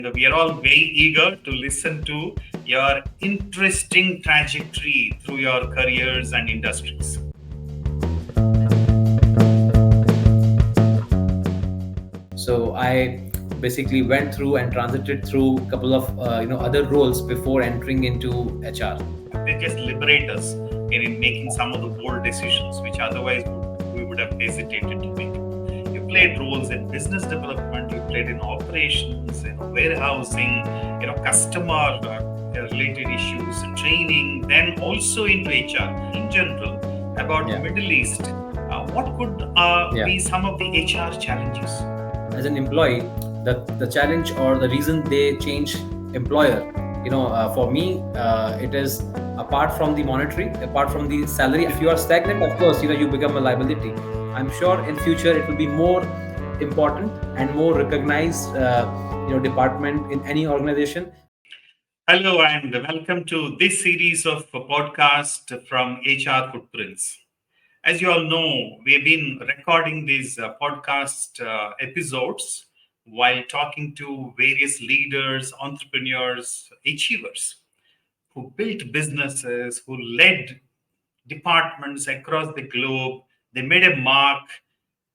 we are all very eager to listen to your interesting trajectory through your careers and industries. So I basically went through and transited through a couple of other roles before entering into HR. They just liberate us in making some of the bold decisions which otherwise we would have hesitated to make. You played roles in business development, you played in operations, warehousing, customer related issues, training, then also into HR in general. About Yeah. Middle East, what could Yeah. be some of the HR challenges? As an employee, the challenge or the reason they change employer, for me, it is apart from the monetary, apart from the salary. If you are stagnant, of course, you become a liability. I'm sure in future it will be more important and more recognized, department in any organization. Hello and welcome to this series of podcast from HR Footprints. As you all know, we've been recording these podcast episodes while talking to various leaders, entrepreneurs, achievers who built businesses, who led departments across the globe. They made a mark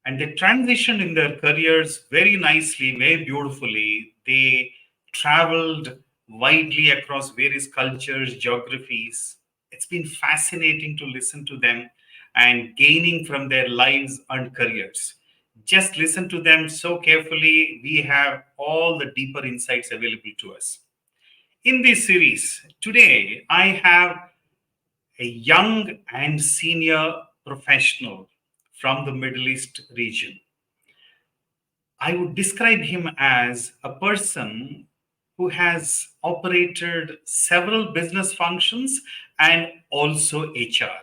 and they transitioned in their careers very nicely, very beautifully. They traveled widely across various cultures, geographies. It's been fascinating to listen to them and gaining from their lives and careers. Just listen to them so carefully, we have all the deeper insights available to us. In this series, today I have a young and senior professional from the Middle East region. I would describe him as a person who has operated several business functions and also HR.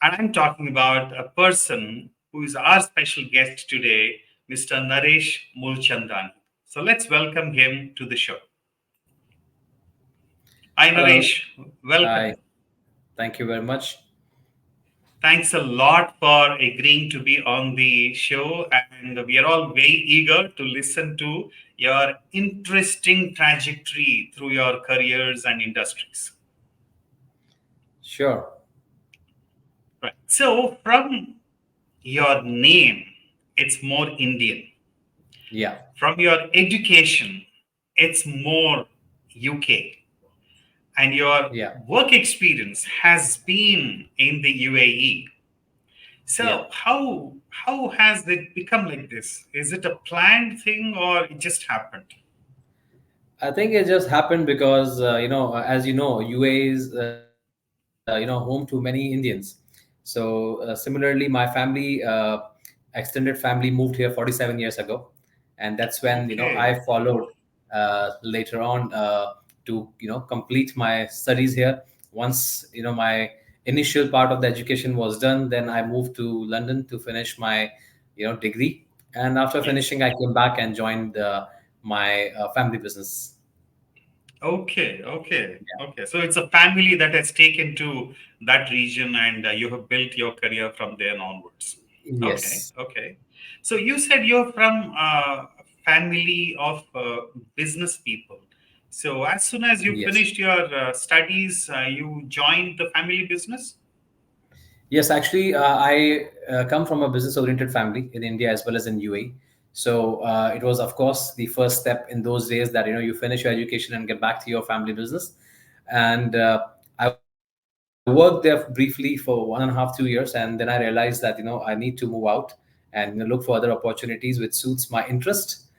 And I'm talking about a person who is our special guest today, Mr. Naresh Moolchandani. So let's welcome him to the show. Hi, Hello. Naresh. Welcome. Hi. Thank you very much. Thanks a lot for agreeing to be on the show. And we are all very eager to listen to your interesting trajectory through your careers and industries. Sure. Right. So, from your name, it's more Indian. Yeah. From your education, it's more UK. And your Yeah. work experience has been in the UAE. Yeah. So how has it become like this? Is it a planned thing or it just happened? I think it just happened because, as you know, UA is, home to many Indians. So similarly, my family, extended family moved here 47 years ago. And that's when, I Okay. followed later on to, complete my studies here. Once, my initial part of the education was done, then I moved to London to finish my, degree. And after Yes. finishing, I came back and joined my family business. Okay. Okay. Okay. So it's a family that has taken to that region and you have built your career from there onwards. Okay. Yes. Okay. So you said you're from a family of business people. So as soon as you Yes. finished your studies, you joined the family business? Yes, actually, I come from a business-oriented family in India as well as in UAE. So it was, of course, the first step in those days that you finish your education and get back to your family business. And I worked there briefly for 1.5, 2 years, and then I realized that I need to move out and look for other opportunities which suits my interest,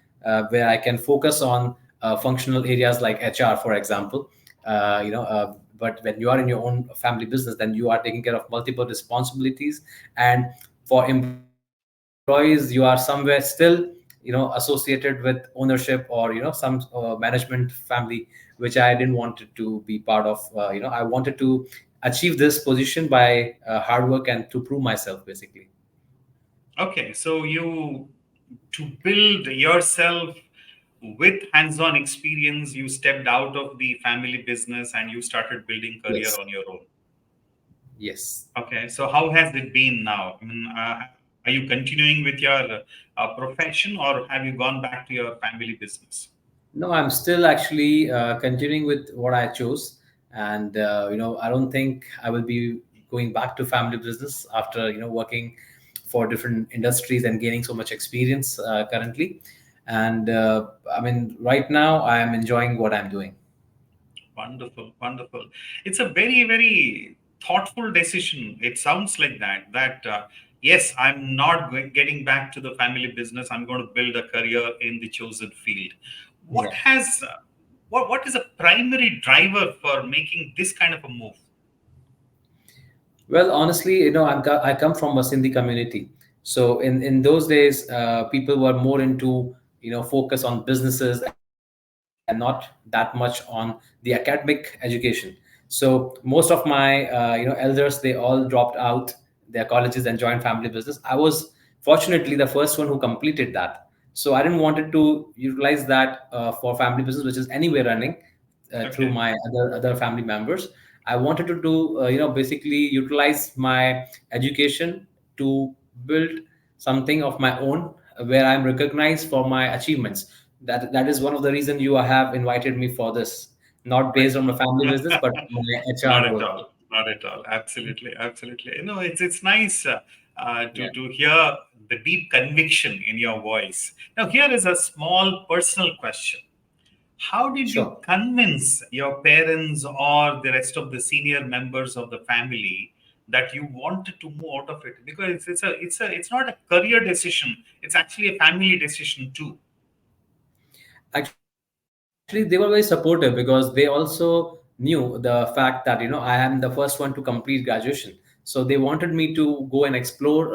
where I can focus on functional areas like HR, for example. But when you are in your own family business, then you are taking care of multiple responsibilities. And for employees, you are somewhere still, associated with ownership or some management family, which I didn't want it to be part of. I wanted to achieve this position by hard work and to prove myself, basically. Okay, so you to build yourself with hands-on experience, you stepped out of the family business and you started building career Yes. on your own. Yes. Okay, so how has it been now? I mean, are you continuing with your profession or have you gone back to your family business? No, I'm still actually continuing with what I chose, and I don't think I will be going back to family business after working for different industries and gaining so much experience currently. And I mean, right now I am enjoying what I'm doing. Wonderful, wonderful. It's a very, very thoughtful decision. It sounds like that yes, I'm not getting back to the family business. I'm going to build a career in the chosen field. What Yeah. has what is a primary driver for making this kind of a move? Well, honestly, I come from a Sindhi community. So in those days, people were more into, focus on businesses and not that much on the academic education. So most of my, elders, they all dropped out their colleges and joined family business. I was fortunately the first one who completed that. So I didn't wanted to utilize that for family business, which is anyway running through Okay. my other family members. I wanted to do, basically utilize my education to build something of my own, where I'm recognized for my achievements. That is one of the reasons you have invited me for this, not Right. based on my family business, but my Not HR at role. all. Not at all. Absolutely. Absolutely. It's nice Yeah, to hear the deep conviction in your voice. Now, here is a small personal question. How did you sure. convince your parents or the rest of the senior members of the family that you wanted to move out of it? Because it's not a career decision. It's actually a family decision too. Actually, they were very supportive because they also knew the fact that I am the first one to complete graduation. So they wanted me to go and explore,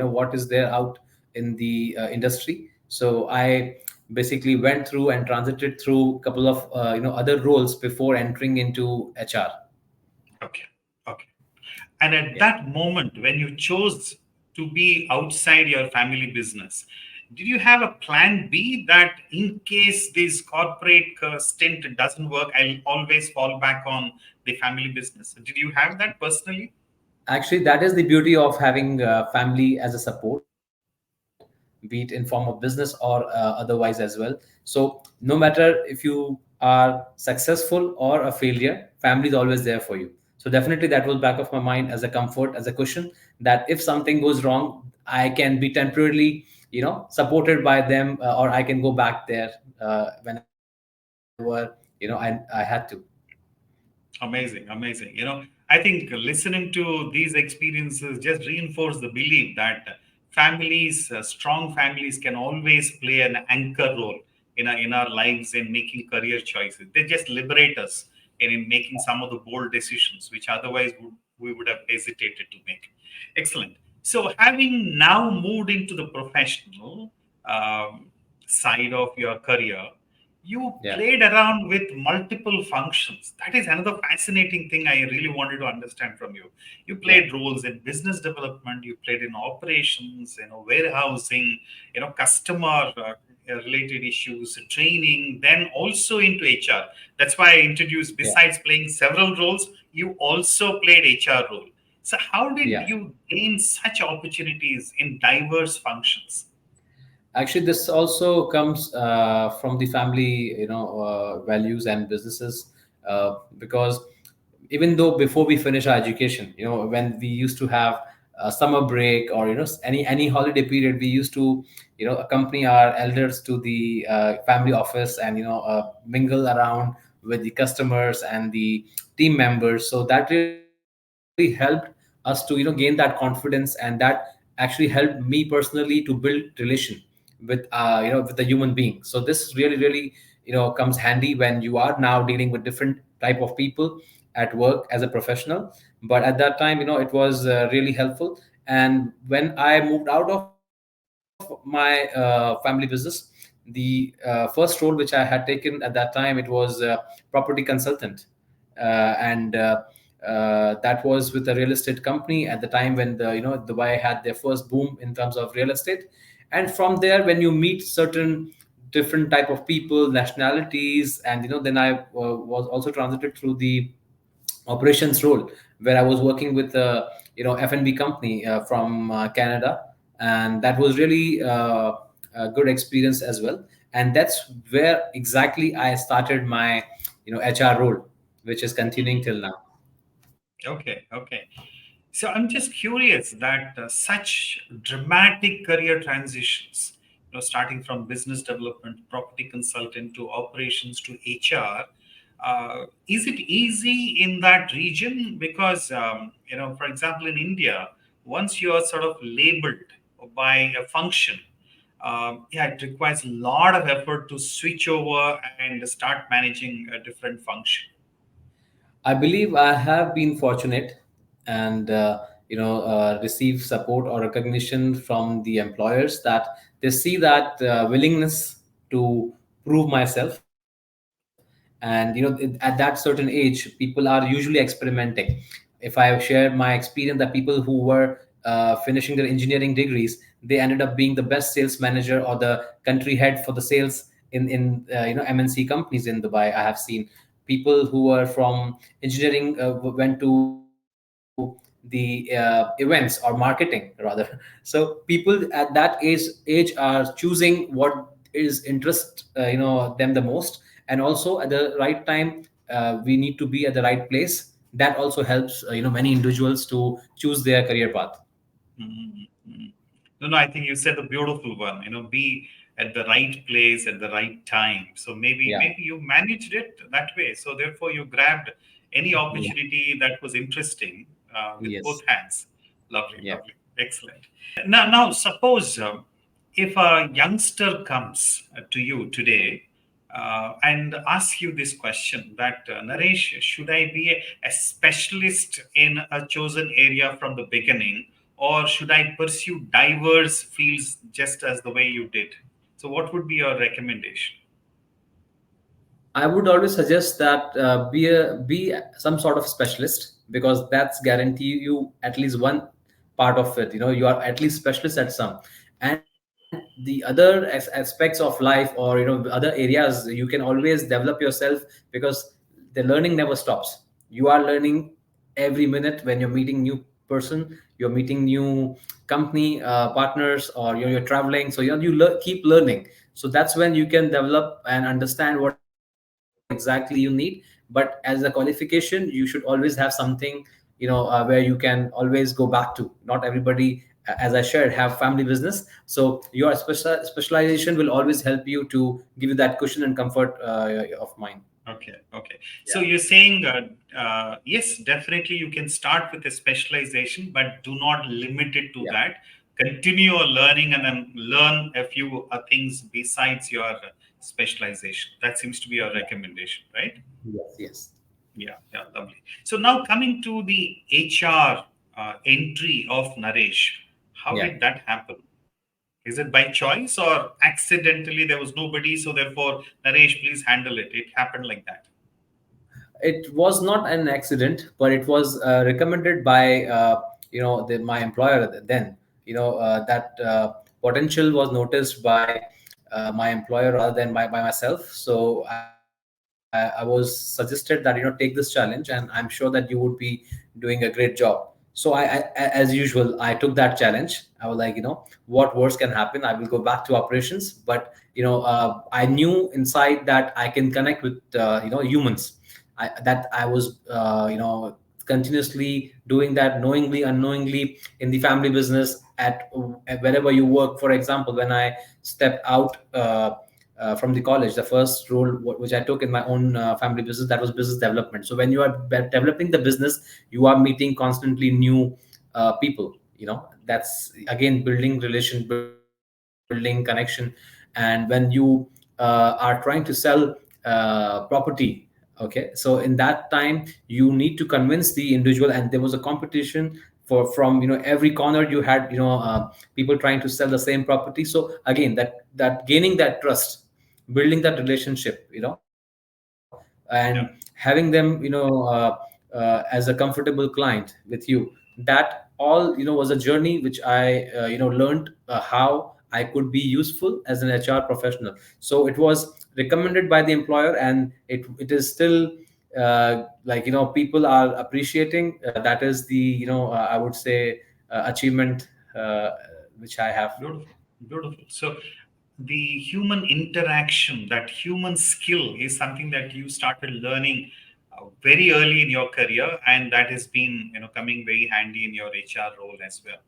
what is there out in the industry. So I basically went through and transited through a couple of other roles before entering into HR. Okay. Okay. And at Yeah. that moment, when you chose to be outside your family business, did you have a plan B that in case this corporate stint doesn't work, I'll always fall back on the family business? Did you have that personally? Actually, that is the beauty of having family as a support, be it in form of business or otherwise as well. So no matter if you are successful or a failure, family is always there for you. So definitely that was back of my mind as a comfort, as a cushion, that if something goes wrong, I can be temporarily, supported by them, or I can go back there whenever I had to. Amazing, amazing. I think listening to these experiences just reinforce the belief that families, strong families, can always play an anchor role in our lives in making career choices. They just liberate us in making some of the bold decisions which otherwise we would have hesitated to make. Excellent. So, having now moved into the professional side of your career, you Yeah, played around with multiple functions. That is another fascinating thing I really wanted to understand from you. You yeah, played roles in business development, you played in operations, warehousing, customer related issues, training, then also into HR. That's why I introduced, yeah, besides playing several roles, you also played HR role. So how did yeah. you gain such opportunities in diverse functions? Actually, this also comes from the family, values and businesses, because even though before we finish our education, when we used to have a summer break or any holiday period, we used to accompany our elders to the family office and mingle around with the customers and the team members. So that really helped us to gain that confidence, and that actually helped me personally to build relation with the human being. So this really comes handy when you are now dealing with different type of people at work as a professional. But at that time, it was really helpful. And when I moved out of my family business, the first role which I had taken at that time, it was property consultant, and that was with a real estate company at the time when Dubai had their first boom in terms of real estate. And from there, when you meet certain different type of people, nationalities, and then I was also transited through the operations role, where I was working with a F&B company from Canada, and that was really a good experience as well. and that's where exactly I started my HR role, which is continuing Mhm. till now. Okay, okay. So I'm just curious that such dramatic career transitions, starting from business development, property consultant to operations to HR, is it easy in that region? Because for example, in India, once you are sort of labeled by a function, yeah, it requires a lot of effort to switch over and start managing a different function. I believe I have been fortunate and receive support or recognition from the employers that they see that willingness to prove myself. And at that certain age, people are usually experimenting. If I share my experience, that people who were finishing their engineering degrees, they ended up being the best sales manager or the country head for the sales in MNC companies in Dubai. I have seen people who were from engineering went to the events or marketing rather. So people at that age are choosing what is interest them the most, and also at the right time we need to be at the right place. That also helps many individuals to choose their career path. Mhm, mhm. No, no, I think you said a beautiful one. Be at the right place at the right time. So Yeah. maybe you managed it that way. So therefore, you grabbed any Yeah. opportunity that was interesting with both Yes. hands. Lovely, Yeah. lovely, excellent. Now suppose if a youngster comes to you today and asks you this question that Naresh, should I be a specialist in a chosen area from the beginning, or should I pursue diverse fields just as the way you did? So, what would be your recommendation? I would always suggest that be some sort of specialist, because that's guarantee you at least one part of it. You are at least specialist at some, and the other aspects of life, or other areas, you can always develop yourself, because the learning never stops. You are learning every minute when you're meeting new person, you're meeting new company partners, or you're traveling. So keep learning. So that's when you can develop and understand what exactly you need. But as a qualification, you should always have something where you can always go back to. Not everybody, as I shared, have family business. So your specialization will always help you to give you that cushion and comfort of mind. Okay, okay. So Yeah. you're saying, yes, definitely you can start with a specialization, but do not limit it to Yeah. that. Continue your learning and then learn a few things besides your specialization. That seems to be your Yeah. recommendation, right? Yes. Yes. Yeah, yeah, lovely. So now coming to the HR entry of Naresh, how Yeah. did that happen? Is it by choice or accidentally there was nobody, so therefore, Naresh, please handle it? It happened like that. It was not an accident, but it was recommended by my employer then. That potential was noticed by my employer rather than by myself. So I was suggested that take this challenge, and I'm sure that you would be doing a great job. So as usual, I took that challenge. I was like, what worse can happen? I will go back to operations. But I knew inside that I can connect with humans. That I was continuously doing that, knowingly unknowingly, in the family business, at wherever you work. For example, when I stepped out from the college, the first role which I took in my own family business, that was business development. So when you are developing the business, you are meeting constantly new people. That's again building relation, building connection. And when you are trying to sell property, okay, so in that time you need to convince the individual, and there was a competition from every corner. You had people trying to sell the same property. So again, that gaining that trust, building that relationship, and having Yeah. them as a comfortable client with you, that all was a journey which I learned how I could be useful as an HR professional. So it was recommended by the employer, and it is still people are appreciating. That is the I would say achievement which I have. Beautiful, beautiful. So the human interaction, that human skill is something that you started learning very early in your career, and that has been, coming very handy in your HR role as well.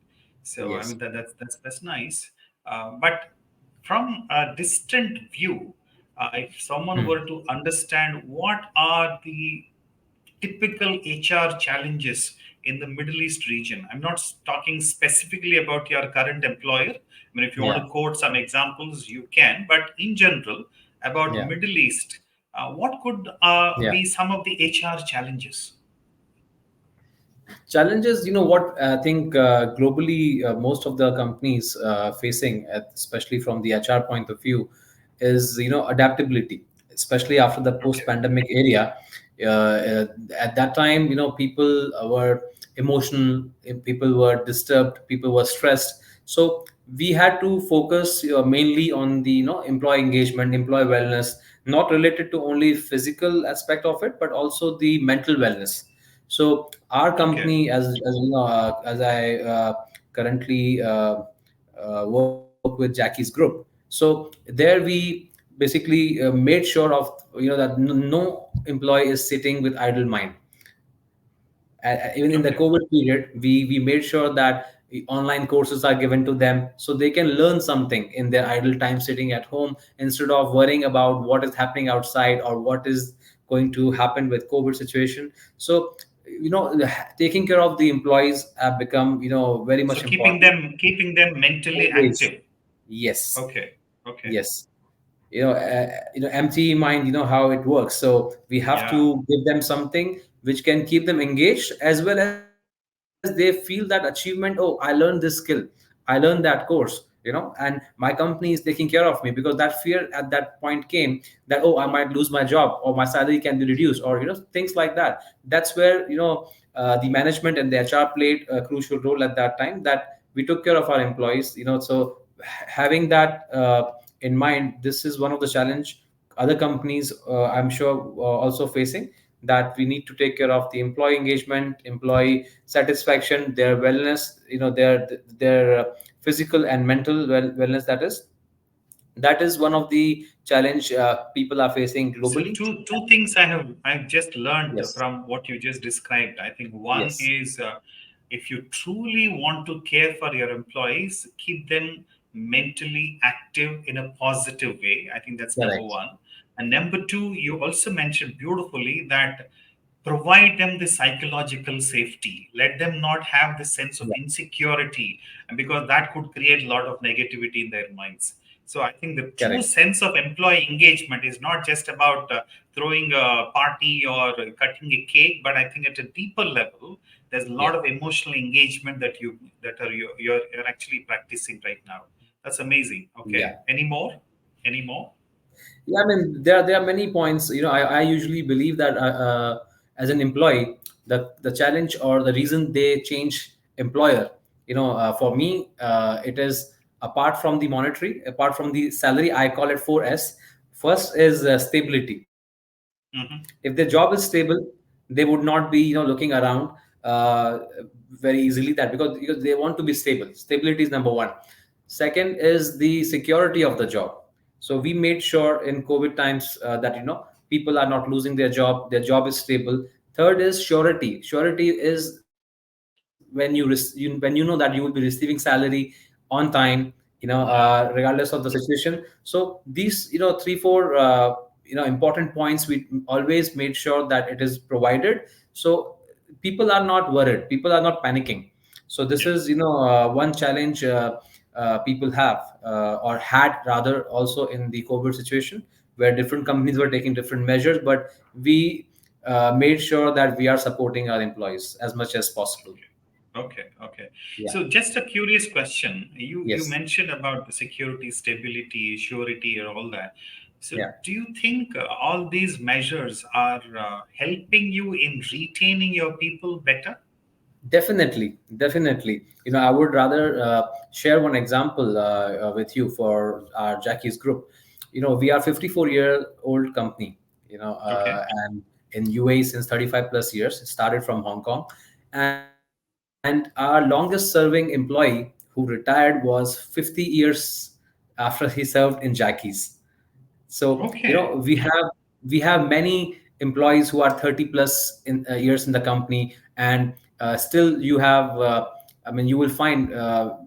So I mean Yes. that's nice. But from a distant view, if someone were to understand what are the typical HR challenges in the Middle East region. I'm not talking specifically about your current employer. I mean, if you want Yeah. to quote some examples, you can, but in general, about Yeah. Middle East, what could Yeah. be some of the HR challenges? Challenges, what I think globally, most of the companies facing, especially from the HR point of view, is adaptability, especially after the post Okay, pandemic area. At that time, people were emotional, people were disturbed, people were stressed. So we had to focus mainly on the employee engagement, employee wellness, not related to only physical aspect of it, but also the mental wellness. So our okay. company, as I currently work with Jacky's group. So there we basically made sure of that no employee is sitting with idle mind. Even in the Okay. COVID period, we made sure that the online courses are given to them so they can learn something in their idle time sitting at home, instead of worrying about what is happening outside or what is going to happen with COVID situation. So taking care of the employees have become very So much keeping important. them mentally Always. active. Yes. Okay. Okay. Yes. Empty mind, how it works. So we have Yeah. to give them something which can keep them engaged, as well as they feel that achievement. Oh, I learned this skill, I learned that course, and my company is taking care of me, because that fear at that point came that, oh, I might lose my job, or my salary can be reduced, or things like that. That's where the management and the HR played a crucial role at that time, that we took care of our employees. So having that in mind, this is one of the challenge other companies, I'm sure, also facing, that we need to take care of the employee engagement, employee satisfaction, their wellness, their physical and mental wellness. That is one of the challenge people are facing So globally. two things I've just learned Yes. from what you just described. I think one Yes. is, if you truly want to care for your employees, keep them mentally active in a positive way. I think that's number Correct. one. And number two, you also mentioned beautifully that provide them the psychological safety. Let them not have the sense of Yeah. insecurity, and because that could create a lot of negativity in their minds. So I think the true Correct. sense of employee engagement is not just about throwing a party or cutting a cake, but I think at a deeper level, there's a lot Yeah. of emotional engagement you're actually practicing right now. That's amazing. Okay, Yeah. any more? Any more? Yeah, I mean, there are many points. I usually believe that as an employee, the challenge or the reason they change employer, for me, it is apart from the monetary, apart from the salary, I call it 4S. First is stability. If their job is Hmm. stable, they would not be looking around uh, very easily, that because they want to be stable. Stability is number one. Second is the security of the job. So we made sure in COVID times that people are not losing their job is stable. Third is surety. Surety is when you know that you will be receiving salary on time, Yeah. regardless of the situation. So these 3 4 important points, we always made sure that it is provided. So people are not worried, people are not panicking. So this Yeah. is one challenge people have, or had rather, also in the COVID situation, where different companies were taking different measures, but we made sure that we are supporting our employees as much as possible. Okay, okay. Yeah. So just a curious question. You Yes. mentioned about the security, stability, surety, and all that. So Yeah. do you think all these measures are helping you in retaining your people better? Definitely, definitely. I would rather share one example with you for our Jackie's group. We are 54-year-old company. Okay. And in UAE since 35 plus years. It started from Hong Kong, and our longest serving employee who retired was 50 years. after he served in Jackie's. So Okay. we have many employees who are 30 plus years in the company, and still you have I mean, you will find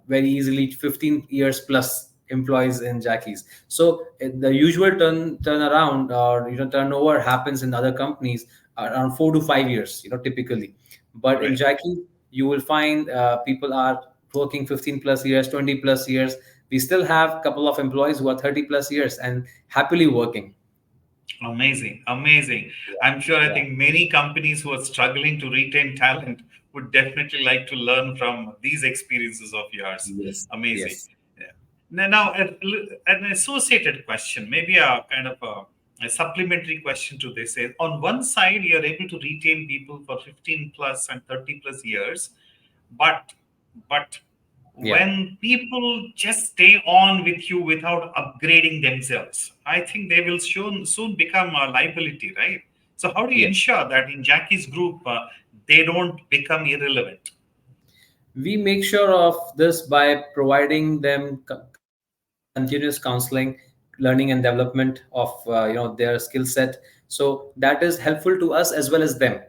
very easily 15 years plus employees in Jackie's. So the usual turnaround, or turnover, happens in other companies around 4 to 5 years, typically. But in Right. Jackie, you will find people are working 15 plus years, 20 plus years. We still have a couple of employees who are 30 plus years and happily working. Amazing, amazing. Yeah. I'm sure I Yeah. think many companies who are struggling to retain talent would definitely like to learn from these experiences of yours. Yes. Amazing. Yes. Yeah. Now, an associated question, maybe a kind of a supplementary question to this is, on one side, you're able to retain people for 15 plus and 30 plus years, but but Yeah. when people just stay on with you without upgrading themselves, I think they will soon become a liability, right? So how do you Yes. ensure that in Jackie's group they don't become irrelevant? We make sure of this by providing them continuous counseling, learning and development of their skill set. So that is helpful to us as well as them.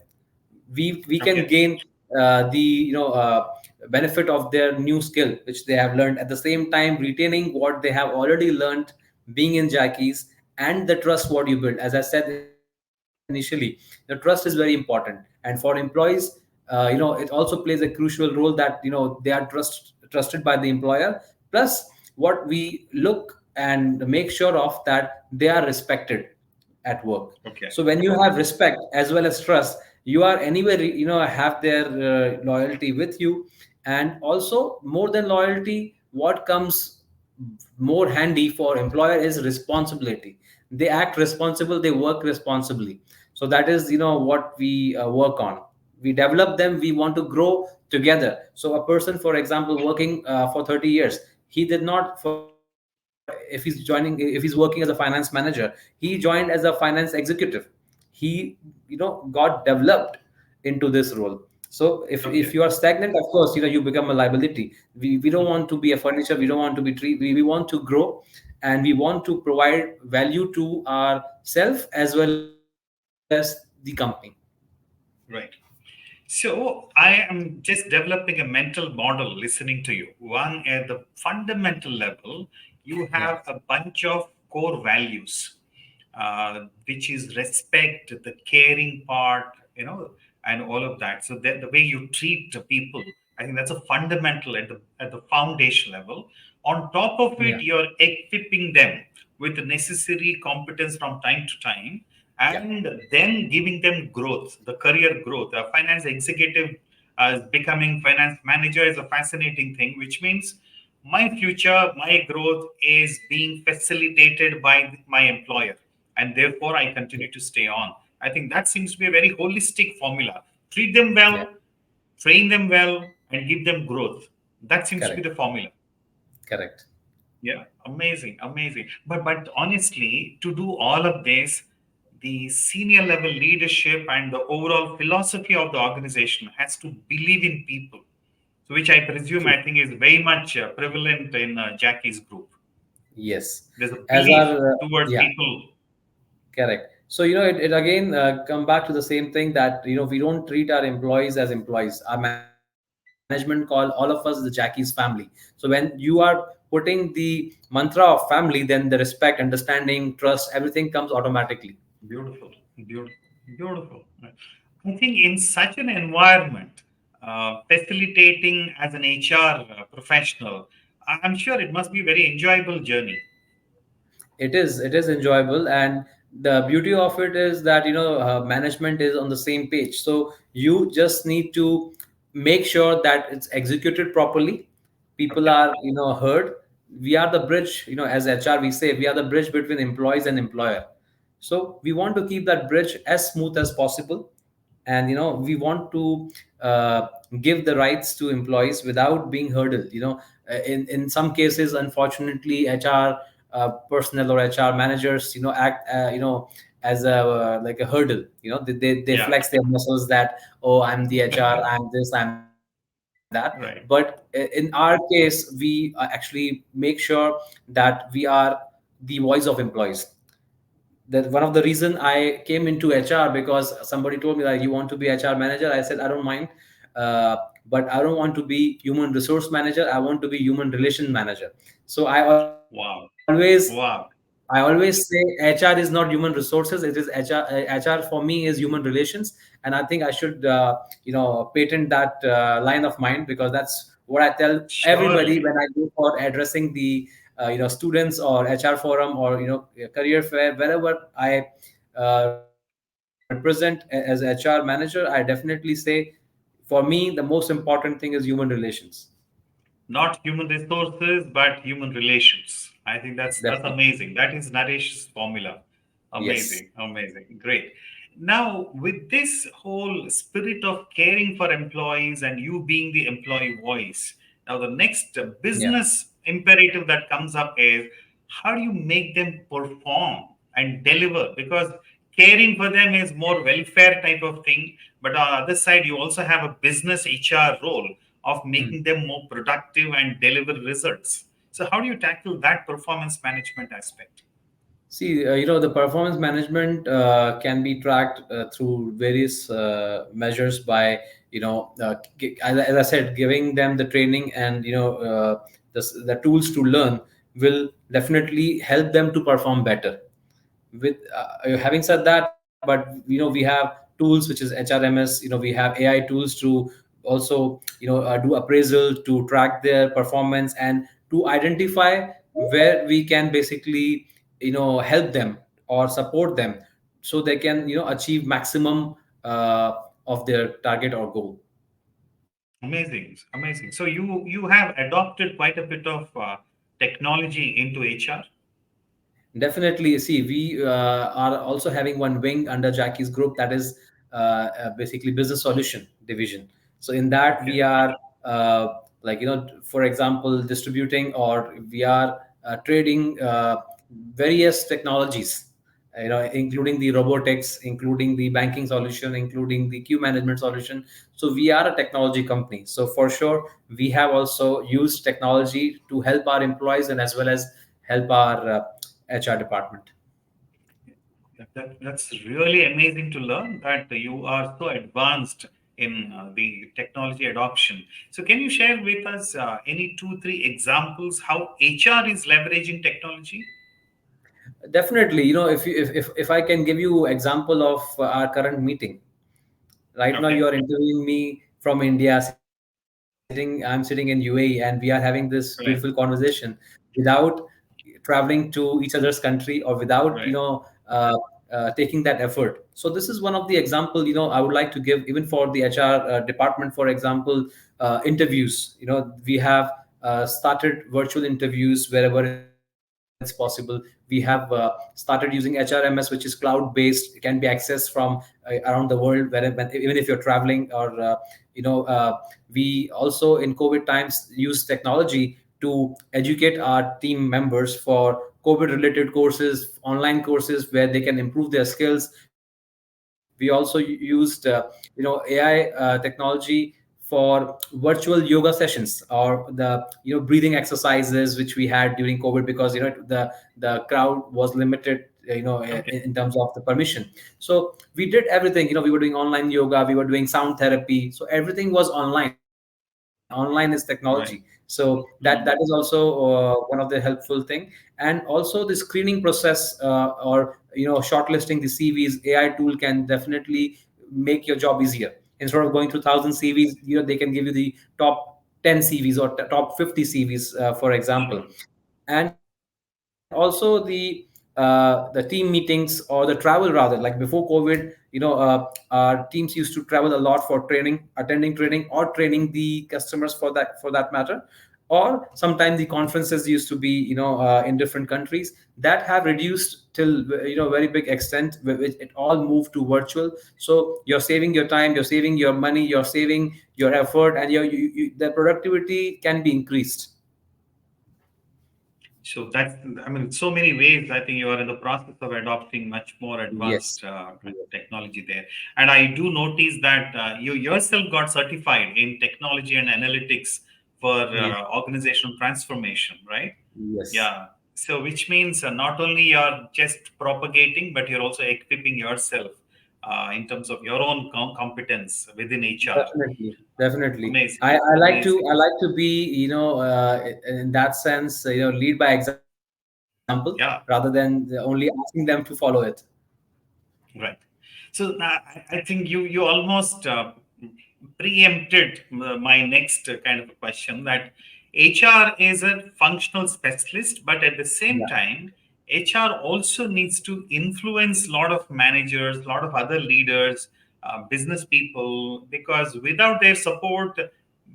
We can Okay. gain the benefit of their new skill which they have learned, at the same time retaining what they have already learned being in Jackies, and the trust what you build. As I said initially, the trust is very important, and for employees, it also plays a crucial role that they are trusted by the employer. Plus, what we look and make sure of that they are respected at work. Okay. So when you have respect as well as trust, you are anywhere, have their loyalty with you. And also, more than loyalty, what comes more handy for employer is responsibility. They act responsible, they work responsibly. So that is what we work on. We develop them, we want to grow together. So a person, for example, working for 30 years, he did not, for if he's working as a finance manager, he joined as a finance executive. He got developed into this role. So if Okay. you are stagnant, of course, you become a liability. We don't want to be a furniture, we don't want to be tree. We want to grow, and we want to provide value to ourself as well as the company. Right. So I am just developing a mental model listening to you. One, at the fundamental level, you Yeah. have a bunch of core values, which is respect, the caring part, and all of that. So that the way you treat the people, I think that's a fundamental at the foundation level. On top of Yeah. it, you're equipping them with the necessary competence from time to time, Yeah. and then giving them growth, the career growth. A finance executive becoming finance manager is a fascinating thing, which means my future, my growth is being facilitated by my employer, and therefore I Yeah. continue to stay on. I think that seems to be a very holistic formula. Treat them Yeah. well, train them well, and give them growth. That seems to be Correct. the formula. Correct. Yeah, amazing, amazing. But honestly, to do all of this, the senior level leadership and the overall philosophy of the organization has to believe in people. So, which I presume True. I think is very much prevalent in Jackie's group. Yes. There's a As belief our towards yeah. people. Correct. So it again come back to the same thing, that we don't treat our employees as employees. Our management call all of us the Jackie's family. So when you are putting the mantra of family, then the respect, understanding, trust, everything comes automatically. Beautiful, beautiful, beautiful. I think in such an environment, facilitating as an HR professional, I'm sure it must be a very enjoyable journey. It is enjoyable, and the beauty of it is that management is on the same page. So you just need to make sure that it's executed properly, people Okay. are heard. We are the bridge, as HR we say, we are the bridge between employees and employer. So we want to keep that bridge as smooth as possible, and we want to uh, give the rights to employees without being hurdled. In some cases, unfortunately, HR personnel or HR managers act as a like a hurdle. They Yeah. flex their muscles that, oh, I'm the HR, I'm this, I'm that. Right. But in our case, we actually make sure that we are the voice of employees. That one of the reason I came into HR, because somebody told me that you want to be HR manager. I said I don't mind, uh, but I don't want to be human resource manager. I want to be human relation manager. So Wow. I Wow. always say HR is not human resources. It is HR. HR for me is human relations, and I think I should patent that line of mine, because that's what I tell everybody when Surely. I go for addressing the students or HR forum or career fair, wherever I represent as HR manager. I definitely say, for me the most important thing is human relations. Not human resources, but human relations. I think that's Definitely. amazing. That is Naresh's formula. Yes. Amazing, amazing, great. Now, with this whole spirit of caring for employees and you being the employee voice, now the next Yeah. business imperative that comes up is how do you make them perform and deliver? Because caring for them is more welfare type of thing, but on the other side, you also have a business HR role of making them more productive and deliver results. So, how do you tackle that performance management aspect? See, the performance management can be tracked through various measures by, as I said, giving them the training and, the tools to learn will definitely help them to perform better. With having said that, but we have tools which is HRMS. We have AI tools to also do appraisal, to track their performance, and to identify where we can basically help them or support them, so they can achieve maximum of their target or goal. Amazing, amazing. So, you have adopted quite a bit of technology into HR. Definitely. See, we are also having one wing under Jacky's group, that is basically business solution division. So in that Okay, we are for example, distributing, or we are trading various technologies, including the robotics, including the banking solution, including the queue management solution. So we are a technology company. So for sure, we have also used technology to help our employees and as well as help our HR department. that's really amazing to learn that you are so advanced in the technology adoption. So, can you share with us any two, three examples how HR is leveraging technology? Definitely, if I can give you example of our current meeting. Right now you Okay, are interviewing me from India, I'm sitting in UAE, and we are having this beautiful right, conversation without traveling to each other's country, or without right. taking that effort. So this is one of the example I would like to give, even for the HR department. For example, interviews. We have started virtual interviews wherever it's possible. We have started using HRMS, which is cloud based. It can be accessed from around the world, wherever, even if you're traveling, or we also in COVID times use technology to educate our team members for COVID related courses, online courses where they can improve their skills. We also used AI technology for virtual yoga sessions, or the breathing exercises which we had during COVID, because the crowd was limited, Okay, in terms of the permission. So we did everything. We were doing online yoga, we were doing sound therapy, so everything was online. Online is technology. So right. that is also one of the helpful thing. And also the screening process, or shortlisting the CVs, AI tool can definitely make your job easier. Instead of going through 1,000 CVs, they can give you the top 10 CVs or top 50 CVs, for example. Wonderful. And also the team meetings or the travel, rather, like before COVID, our teams used to travel a lot for training, attending training, or training the customers, for that matter. Or sometimes the conferences used to be in different countries, that have reduced till very big extent, which it all moved to virtual. So you're saving your time, you're saving your money, you're saving your effort, and the productivity can be increased. So that's, I mean, so many ways. I think you are in the process of adopting much more advanced Yes. Yes. technology there. And I do notice that you yourself got certified in technology and analytics for Yes. organizational transformation, right? Yes. Yeah. So, which means not only you're just propagating, but you're also equipping yourself in terms of your own competence within HR. Definitely, definitely. Amazing, I like to amazing. be, in that sense, lead by example rather than Yeah. only asking them to follow it. Right. So I think you almost preempted my next kind of a question, that HR is a functional specialist, but at the same Yeah, time, HR also needs to influence a lot of managers, a lot of other leaders, business people, because without their support,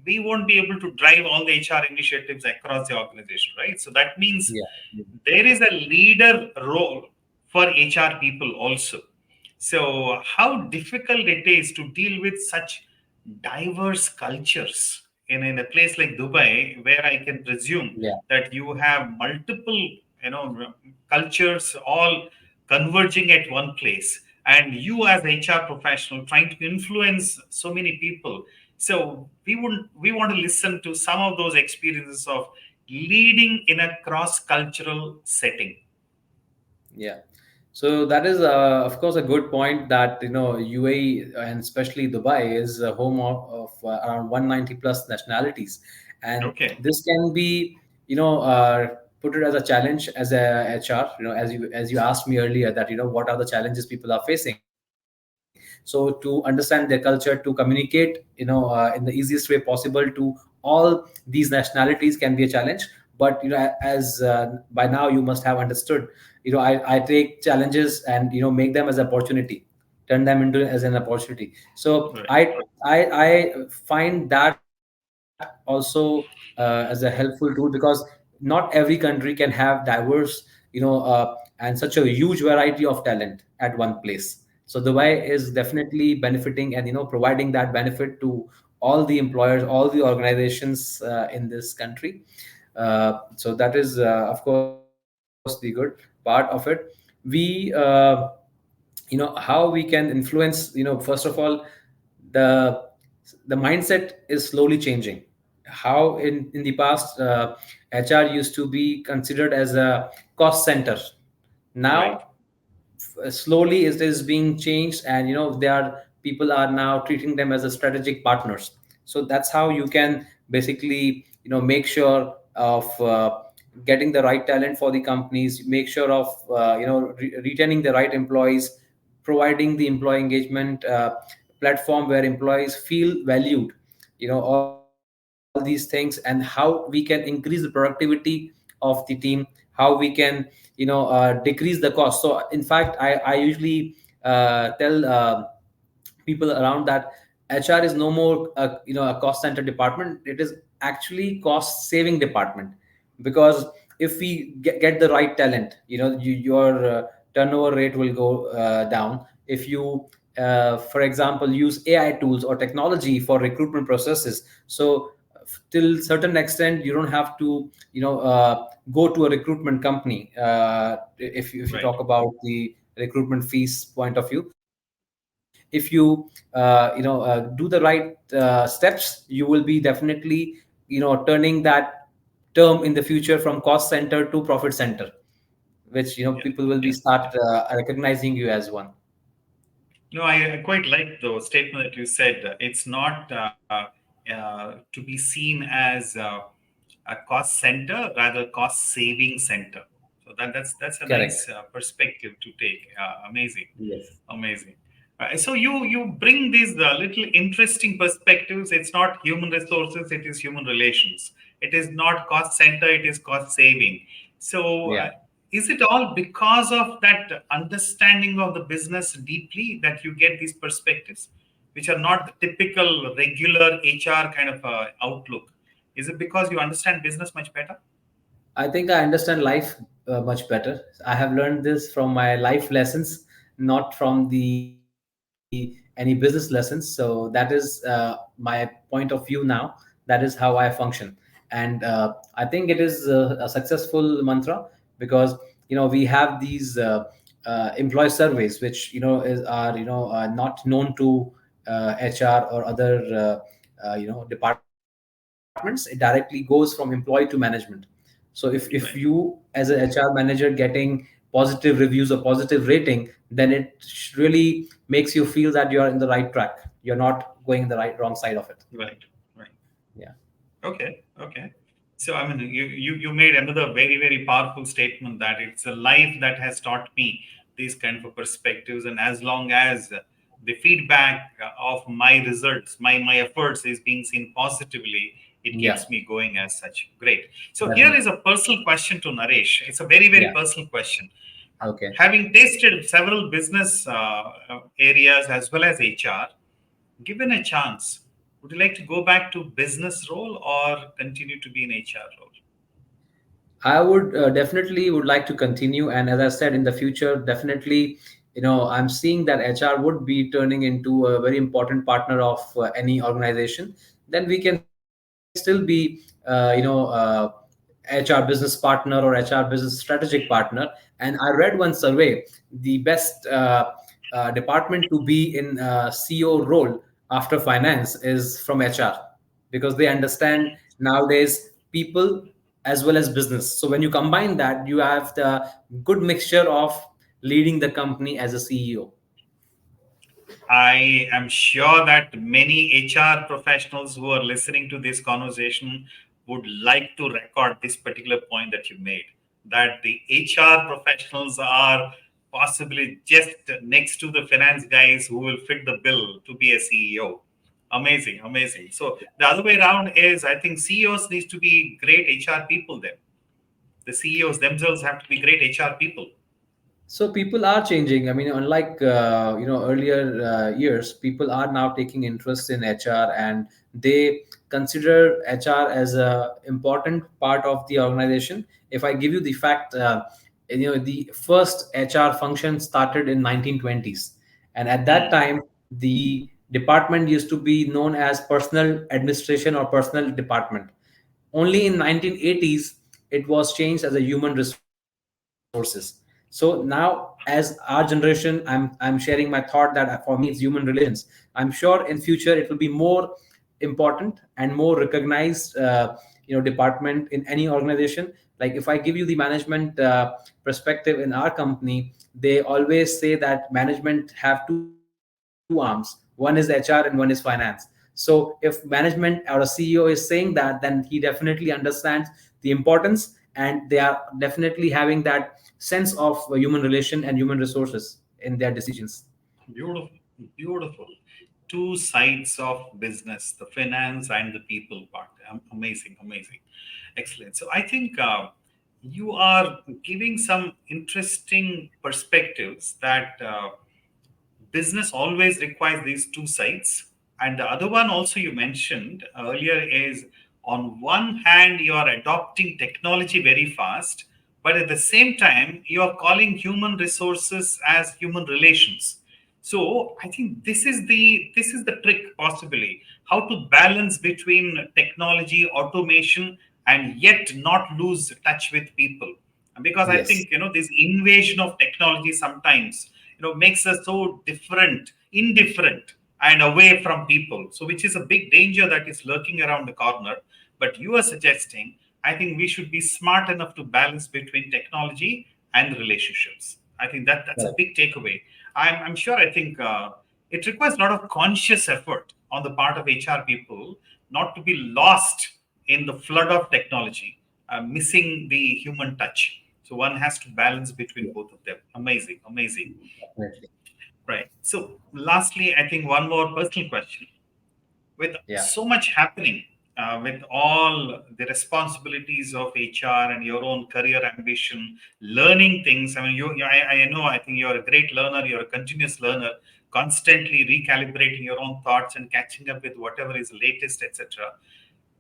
we won't be able to drive all the HR initiatives across the organization, right? So that means yeah, there is a leader role for HR people also. So, how difficult it is to deal with such diverse cultures in a place like Dubai, where I can presume yeah. that you have multiple, cultures all converging at one place, and you as HR professional trying to influence so many people. So we want to listen to some of those experiences of leading in a cross cultural setting. Yeah. So that is, of course, a good point that, UAE and especially Dubai is a home of around 190 plus nationalities. And Okay. this can be, put it as a challenge as a HR, as you asked me earlier that, what are the challenges people are facing. So to understand their culture, to communicate, in the easiest way possible to all these nationalities can be a challenge. But, as by now you must have understood, I take challenges and, make them as opportunity, turn them into as an opportunity. So Right. I find that also as a helpful tool, because not every country can have diverse, and such a huge variety of talent at one place. So Dubai is definitely benefiting and, providing that benefit to all the employers, all the organizations in this country. So that is, of course, the good part of it. We how we can influence, first of all, the the mindset is slowly changing. How in the past, HR used to be considered as a cost center. Right. Now slowly it is being changed, and, they are people are now treating them as a strategic partners. So that's how you can basically, make sure of getting the right talent for the companies, make sure of retaining the right employees, providing the employee engagement platform where employees feel valued, all these things, and how we can increase the productivity of the team, how we can, decrease the cost. So in fact, I usually tell people around that HR is no more a cost center department. It is actually cost saving department, because if we get the right talent, your turnover rate will go down. If you, for example, use AI tools or technology for recruitment processes, so till certain extent you don't have to, go to a recruitment company, if you Right. talk about the recruitment fees point of view. If you do the right steps, you will be definitely, turning that term in the future from cost center to profit center, which, Yeah. people will Yeah. be start Yeah. recognizing you as one. No, I quite like the statement that you said. It's not to be seen as a cost center, rather cost saving center. So that's a nice Correct. perspective to take. Amazing. Yes. Amazing. So you bring these little interesting perspectives. It's not human resources; it is human relations. It is not cost center; it is cost saving. So Yeah. is it all because of that understanding of the business deeply that you get these perspectives, which are not the typical regular HR kind of outlook? Is it because you understand business much better? I think I understand life much better. I have learned this from my life lessons, not from the any business lessons. So that is my point of view now. That is how I function. And I think it is a successful mantra, because we have these employee surveys, which are not known to HR or other departments. It directly goes from employee to management. So if you Right. as a HR manager getting positive reviews or positive rating, then it really makes you feel that you're in the right track. You're not going in the wrong side of it. Right. Right. Yeah. Okay, okay. So I mean, you made another very very powerful statement that it's a life that has taught me these kind of perspectives, and as long as the feedback of my results, my efforts is being seen positively, it Yeah, keeps me going as such. Great. So here definitely. is a personal question to Naresh. It's a very very Yeah. personal question. Okay. Having tasted several business areas as well as HR, given a chance, would you like to go back to business role or continue to be in HR role? I would definitely would like to continue, and as I said, in the future, definitely, I'm seeing that HR would be turning into a very important partner of any organization. Then we can still be, HR business partner or HR business strategic partner. And I read one survey: the best department to be in CEO role after finance is from HR, because they understand nowadays people as well as business. So when you combine that, you have the good mixture of leading the company as a CEO. I am sure that many HR professionals who are listening to this conversation would like to record this particular point that you made, that the HR professionals are possibly just next to the finance guys who will fit the bill to be a CEO. Amazing, amazing. So the other way around is I think CEOs needs to be great HR people then. The CEOs themselves have to be great HR people. So people are changing. I mean, unlike earlier years, people are now taking interest in HR, and they consider HR as a important part of the organization. If I give you the fact, the first HR function started in 1920s, and at that Hmm. time, the department used to be known as personal administration or personal department. Only in 1980s, it was changed as a human resources. So now, as our generation, I'm sharing my thought that for me it's human relations. I'm sure in future it will be more important and more recognized department in any organization. Like if I give you the management perspective in our company, they always say that management have two arms: one is HR and one is finance. So if management or a CEO is saying that, then he definitely understands the importance, and they are definitely having that sense of human relation and human resources in their decisions. Beautiful, beautiful. Two sides of business, the finance and the people part. Amazing, amazing. Excellent. So I think you are giving some interesting perspectives that business always requires these two sides. And the other one also you mentioned earlier is, on one hand you are adopting technology very fast, but at the same time you are calling human resources as human relations. So I think this is the trick, possibly how to balance between technology, automation, and yet not lose touch with people. Because I Yes. think this invasion of technology sometimes makes us so different, indifferent, and away from people, so which is a big danger that is lurking around the corner. But you are suggesting, I think we should be smart enough to balance between technology and relationships. I think that's a Correct. big takeaway. I'm sure, I think it requires a lot of conscious effort on the part of HR people not to be lost in the flood of technology, missing the human touch. So one has to balance between both of them. Amazing, amazing. Definitely. Right. So, lastly, I think one more personal question. With Yeah. so much happening, with all the responsibilities of HR and your own career ambition, learning things. I mean, I know, I think you're a great learner, you're a continuous learner, constantly recalibrating your own thoughts and catching up with whatever is latest, etc.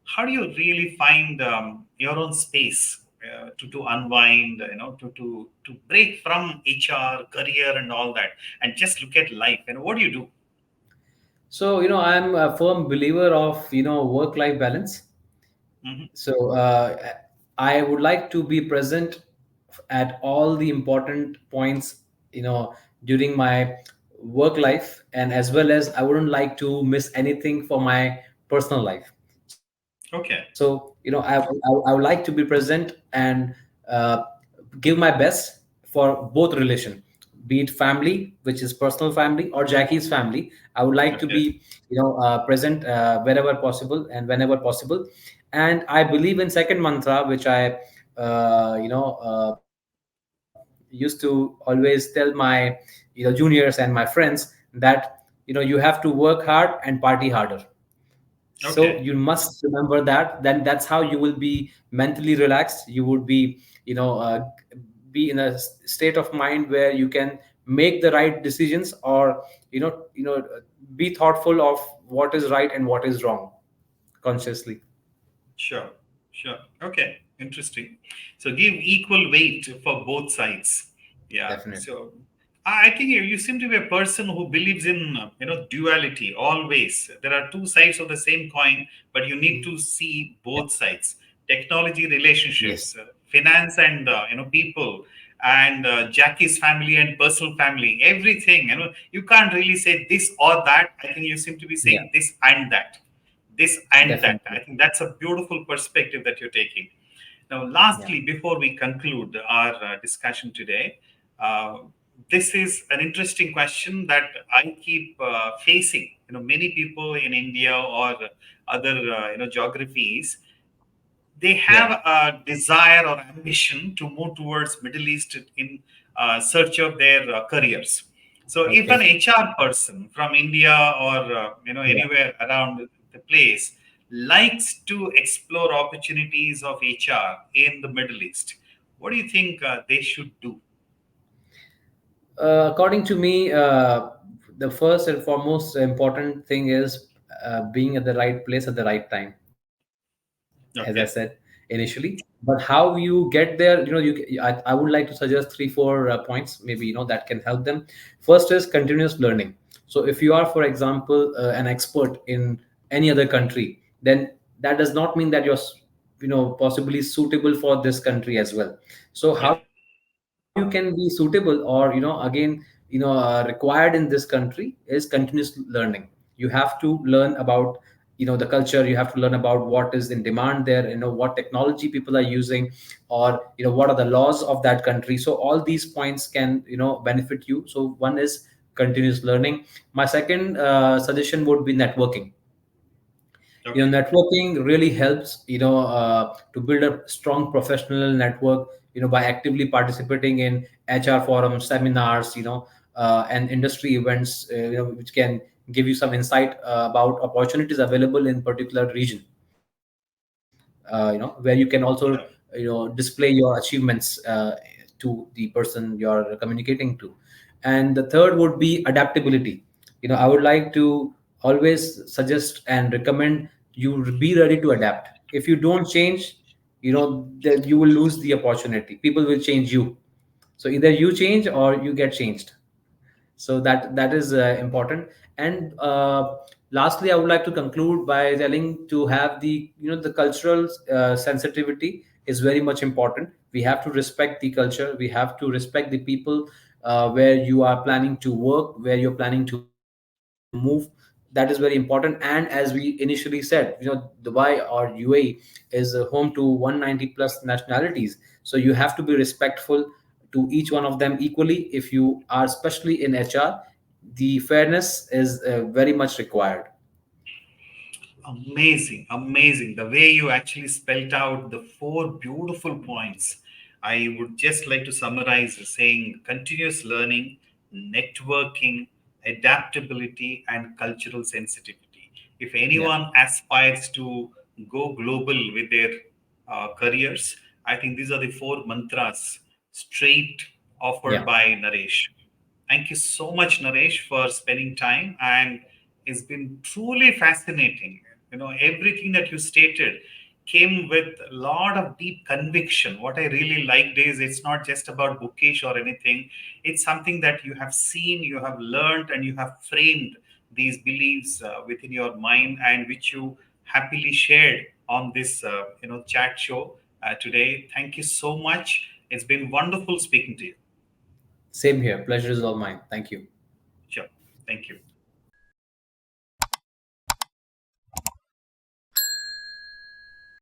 How do you really find your own space to unwind, to break from HR, career, and all that, and just look at life? And what do you do? So, I'm a firm believer of, work life balance. Hmm. So I would like to be present at all the important points, during my work life, and as well as I wouldn't like to miss anything for my personal life. So Okay. I would like to be present and give my best for both relation, be it family, which is personal family, or Jackie's family. I would like to Okay. be present wherever possible and whenever possible. And I believe in second mantra, which I used to always tell my juniors and my friends, that you have to work hard and party harder. So Okay. you must remember that. Then that's how you will be mentally relaxed. You would be be in a state of mind where you can make the right decisions, or be thoughtful of what is right and what is wrong consciously. Sure, sure. Okay, interesting. So give equal weight for both sides. Yeah. Definitely. So I think you seem to be a person who believes in duality always. There are two sides of the same coin, but you need to see both sides. Technology, Yes, relationships, finance, and people, and Jackie's family and personal family. Everything. You can't really say this or that. I think you seem to be yeah, saying this and that, this and that. definitely. I think that's a beautiful perspective that you're taking. Now, Yeah, lastly, before we conclude our discussion today, uh, this is an interesting question that I keep facing. Many people in India or other geographies, they have yeah. a desire or ambition to move towards Middle East in search of their careers. So if an Okay. HR person from India or Yeah. anywhere around the place likes to explore opportunities of HR in the Middle East, what do you think they should do? According to me, the first and foremost important thing is being at the right place at the right time, as I said Okay. initially. But how you get there, I would like to suggest three, four points, maybe, that can help them. First is continuous learning. So if you are, for example, an expert in any other country, then that does not mean that you're, possibly suitable for this country as well. So how Yeah. you can be suitable, or again, required in this country, is continuous learning. You have to learn about the culture. You have to learn about what is in demand there, what technology people are using, or what are the laws of that country. So all these points can benefit you. So one is continuous learning. My second suggestion would be networking. Okay. Networking really helps to build a strong professional network, by actively participating in HR forums, seminars, and industry events, which can give you some insight about opportunities available in particular region, where you can also Sure. display your achievements to the person you're communicating to. And the third would be adaptability. I would like to always suggest and recommend you be ready to adapt. If you don't change, then you will lose the opportunity. People will change you. So either you change or you get changed. So that is important. And lastly, I would like to conclude by telling to have the cultural sensitivity is very much important. We have to respect the culture. We have to respect the people where you are planning to work, where you're planning to move. That is very important. And as we initially said, Dubai or UAE is home to 190 plus nationalities. So you have to be respectful to each one of them equally. If you are especially in HR, the fairness is very much required. Amazing, amazing. The way you actually spelt out the four beautiful points. I would just like to summarize saying continuous learning, networking, adaptability, and cultural sensitivity. If Yeah, anyone aspires to go global with their careers, I think these are the four mantras straight offered yeah. by Naresh. Thank you so much, Naresh, for spending time. And it's been truly fascinating. Everything that you stated came with a lot of deep conviction. What I really liked is it's not just about bookish or anything, it's something that you have seen, you have learned, and you have framed these beliefs within your mind, and which you happily shared on this chat show today. Thank you so much. It's been wonderful speaking to you. Same here. Pleasure is all mine. Thank you. Sure. Thank you.